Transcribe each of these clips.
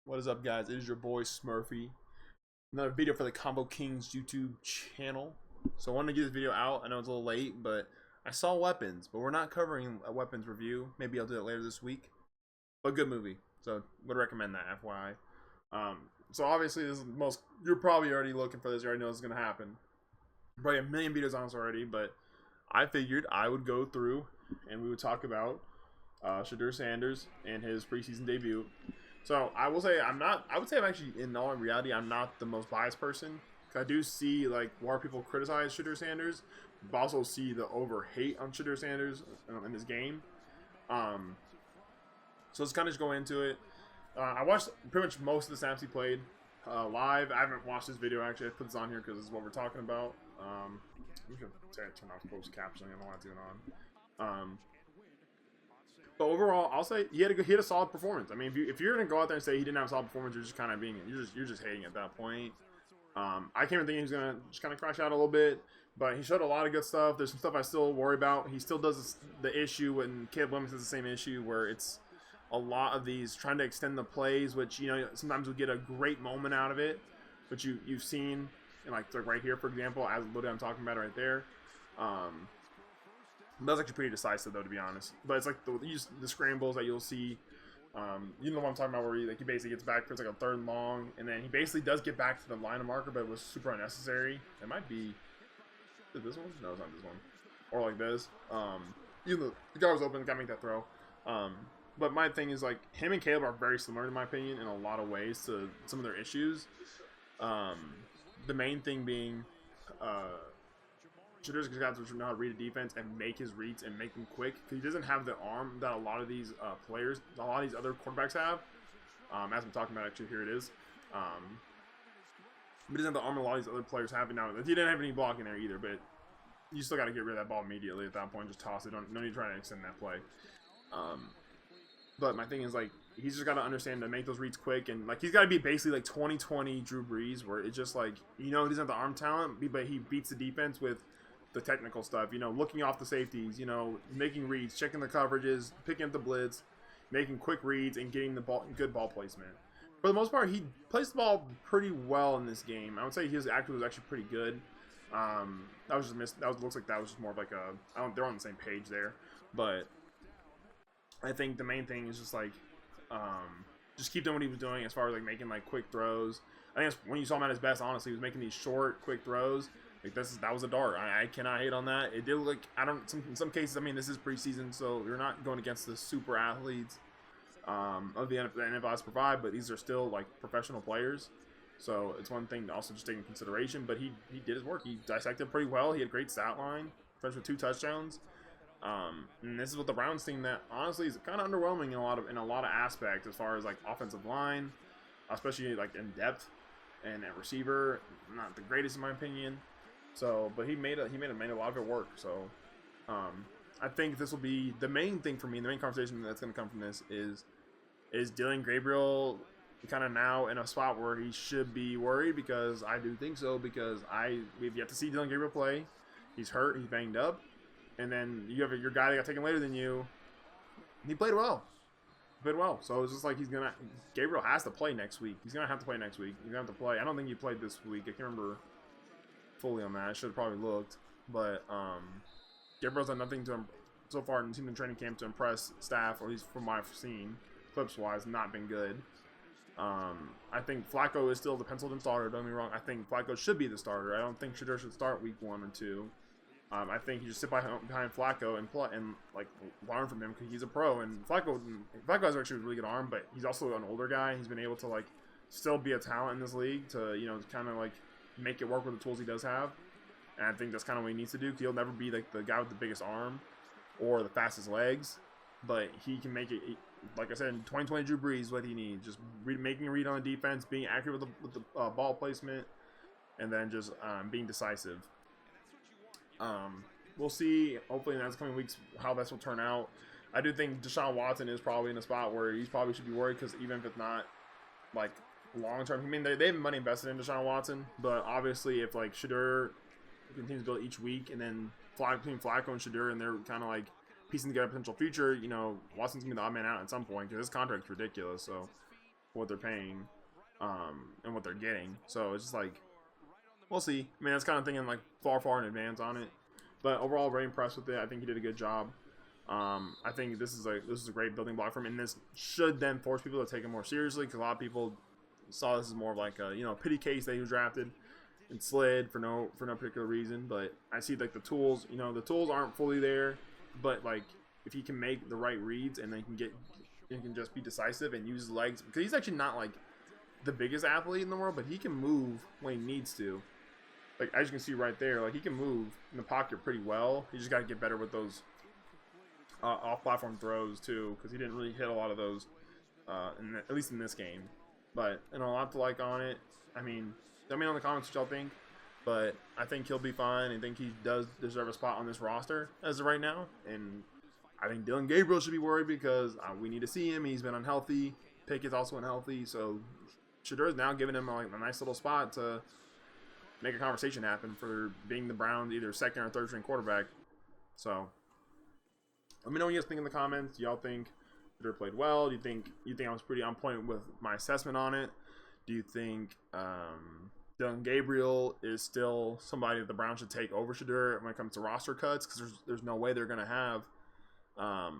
What is up, guys? It is your boy Smurfyy. Another video for the Combo Kings YouTube channel. So I wanted to get this video out. I know it's a little late, but I saw Weapons, but we're not covering a Weapons review. Maybe I'll do that later this week. But good movie, so would recommend that, FYI. So obviously this is the most. You're probably already looking for this. You already know this is gonna happen. Probably a million videos on this already, but I figured I would go through and we would talk about Shedeur Sanders and his preseason debut. So I will say I would say I'm actually, in all reality, I'm not the most biased person. I do see like why people criticize Shedeur Sanders, but also see the over hate on Shedeur Sanders in this game. So let's kind of just go into it. I watched pretty much most of the snaps he played live. I haven't watched this video actually. I put this on here because this is what we're talking about. I'm just gonna turn off closed captioning. I don't want to do it on. But overall, I'll say he had a solid performance. I mean, if you're gonna go out there and say he didn't have a solid performance, you're just kind of you're just hating at that point. I can't even think he was gonna just kind of crash out a little bit, but he showed a lot of good stuff. There's some stuff I still worry about. He still does the issue when Caleb Williams has the same issue where it's a lot of these trying to extend the plays, which sometimes we get a great moment out of it, which you've seen, and like right here, for example, as literally I'm talking about it right there. That's actually pretty decisive, though, to be honest. But it's like the scrambles that you'll see. You know what I'm talking about, where he basically gets back for it's like a third and long, and then he basically does get back to the line of marker, but it was super unnecessary. It might be this one. No, it's not this one. Or like this. The guy was open, the guy made that throw. But my thing is, like, him and Caleb are very similar, in my opinion, in a lot of ways to some of their issues. The main thing being, Shedeur's got to know how to read a defense and make his reads and make them quick. He doesn't have the arm that a lot of these players, a lot of these other quarterbacks have. As I'm talking about, actually, here it is. But he doesn't have the arm a lot of these other players have. Now, he didn't have any blocking there either, but you still got to get rid of that ball immediately at that point. Just toss it. No need to try to extend that play. But my thing is, like, he's just got to understand to make those reads quick, and like he's got to be basically like 2020 Drew Brees, where it's just like he doesn't have the arm talent, but he beats the defense with the technical stuff. Looking off the safeties, making reads, checking the coverages, picking up the blitz, making quick reads, and getting the good ball placement. For the most part, he plays the ball pretty well in this game. I would say his accuracy was actually pretty good. That was just missed. Looks like that was just more of like they're on the same page there, but I think the main thing is just like, just keep doing what he was doing as far as like making like quick throws. I think that's when you saw him at his best. Honestly, he was making these short, quick throws. Like that was a dart. I cannot hate on that. It did look like in some cases. I mean, this is preseason, so you're not going against the super athletes of the NFL has provide, but these are still like professional players. So it's one thing to also just take into consideration. But he did his work. He dissected pretty well. He had a great stat line, finished with 2 touchdowns. And this is with the Browns team that honestly is kind of underwhelming in a lot of aspects as far as like offensive line, especially like in depth, and at receiver, not the greatest in my opinion. So, but he made a lot of it work. So, I think this will be the main thing for me. The main conversation that's going to come from this is Dylan Gabriel kind of now in a spot where he should be worried, because I do think so, because we've yet to see Dylan Gabriel play. He's hurt. He's banged up. And then you have your guy that got taken later than you. He played well. So it's just like Gabriel has to play next week. He's gonna have to play next week. He's gonna have to play. I don't think he played this week. I can't remember fully on that. I should have probably looked. But Gabriel's done nothing so far in the training camp to impress staff, or at least from what I've seen, clips wise, not been good. I think Flacco is still the penciled-in starter. Don't get me wrong. I think Flacco should be the starter. I don't think Shedeur should start week 1 or 2. I think you just sit behind Flacco and like learn from him, because he's a pro, and Flacco has actually a really good arm, but he's also an older guy. He's been able to like still be a talent in this league to kind of like make it work with the tools he does have, and I think that's kind of what he needs to do. Cause he'll never be like the guy with the biggest arm or the fastest legs, but he can make it. Like I said, in 2020 Drew Brees, what he needs, just making a read on the defense, being accurate with the ball placement, and then just being decisive. We'll see, hopefully in the next coming weeks, how this will turn out. I do think Deshaun Watson is probably in a spot where he probably should be worried, because even if it's not like long term, I mean they have money invested in Deshaun Watson, but obviously if like Shedeur continues to build each week, and then between Flacco and Shedeur, and they're kind of like piecing together a potential future, Watson's gonna be the odd man out at some point, because his contract's ridiculous. So what they're paying, and what they're getting. So it's just like, we'll see. I mean, that's kind of thinking like far in advance on it. But overall, very impressed with it. I think he did a good job. I think this is a great building block for him, and this should then force people to take him more seriously, because a lot of people saw this as more of like a pity case that he was drafted and slid for no particular reason. But I see like the tools, the tools aren't fully there, but like if he can make the right reads and then he can just be decisive and use his legs, because he's actually not like the biggest athlete in the world, but he can move when he needs to. Like, as you can see right there, like he can move in the pocket pretty well. He just got to get better with those off-platform throws too, because he didn't really hit a lot of those, at least in this game. But a lot to like on it. I mean, let me know in the comments what y'all think. But I think he'll be fine. I think he does deserve a spot on this roster as of right now. And I think Dylan Gabriel should be worried, because we need to see him. He's been unhealthy. Pickett's also unhealthy. So Shedeur is now giving him like a nice little spot to make a conversation happen for being the Browns' either second or third string quarterback. So let me know what you guys think in the comments. Do y'all think Shedeur played well? Do you think I was pretty on point with my assessment on it? Do you think Dylan Gabriel is still somebody that the Browns should take over Shedeur when it comes to roster cuts? Because there's no way they're going to have, 4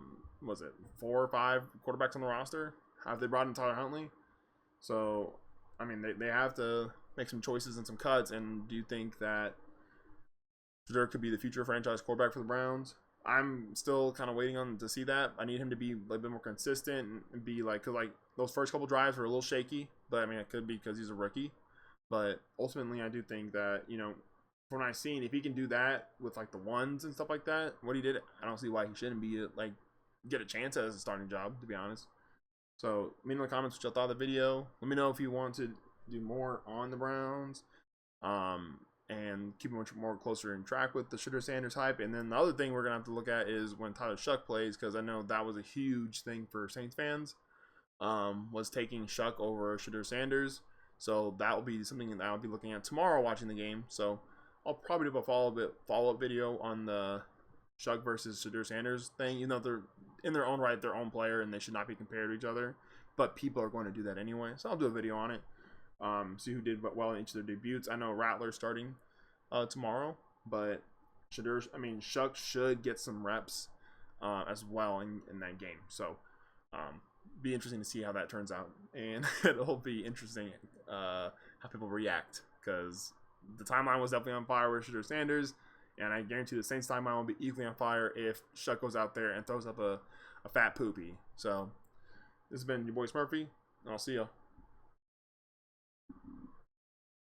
or 5 quarterbacks on the roster? Have they brought in Tyler Huntley? So, I mean, they have to make some choices and some cuts. And do you think that Shedeur could be the future franchise quarterback for the Browns? I'm still kind of waiting on to see that. I need him to be a little bit more consistent and be like, because like those first couple drives were a little shaky, but I mean, it could be because he's a rookie. But ultimately, I do think that, from what I've seen, if he can do that with like the ones and stuff like that, what he did, I don't see why he shouldn't be like get a chance at a starting job, to be honest. So let me know in the comments what y'all thought of the video. Let me know if you want to do more on the Browns, and keep much more closer in track with the Shedeur Sanders hype. And then the other thing we're gonna have to look at is when Tyler Shuck plays, because I know that was a huge thing for Saints fans, was taking Shuck over Shedeur Sanders. So that will be something that I'll be looking at tomorrow watching the game. So I'll probably do a follow-up video on the Shuck versus Shedeur Sanders thing. They're in their own right, their own player, and they should not be compared to each other. But people are going to do that anyway. So I'll do a video on it. See who did well in each of their debuts. I know Rattler's starting tomorrow, but Shuck should get some reps as well in that game. So be interesting to see how that turns out, and it'll be interesting how people react, because the timeline was definitely on fire with Shedeur Sanders, and I guarantee the Saints timeline will be equally on fire if Shuck goes out there and throws up a fat poopy. So this has been your boy Smurfyy, and I'll see ya.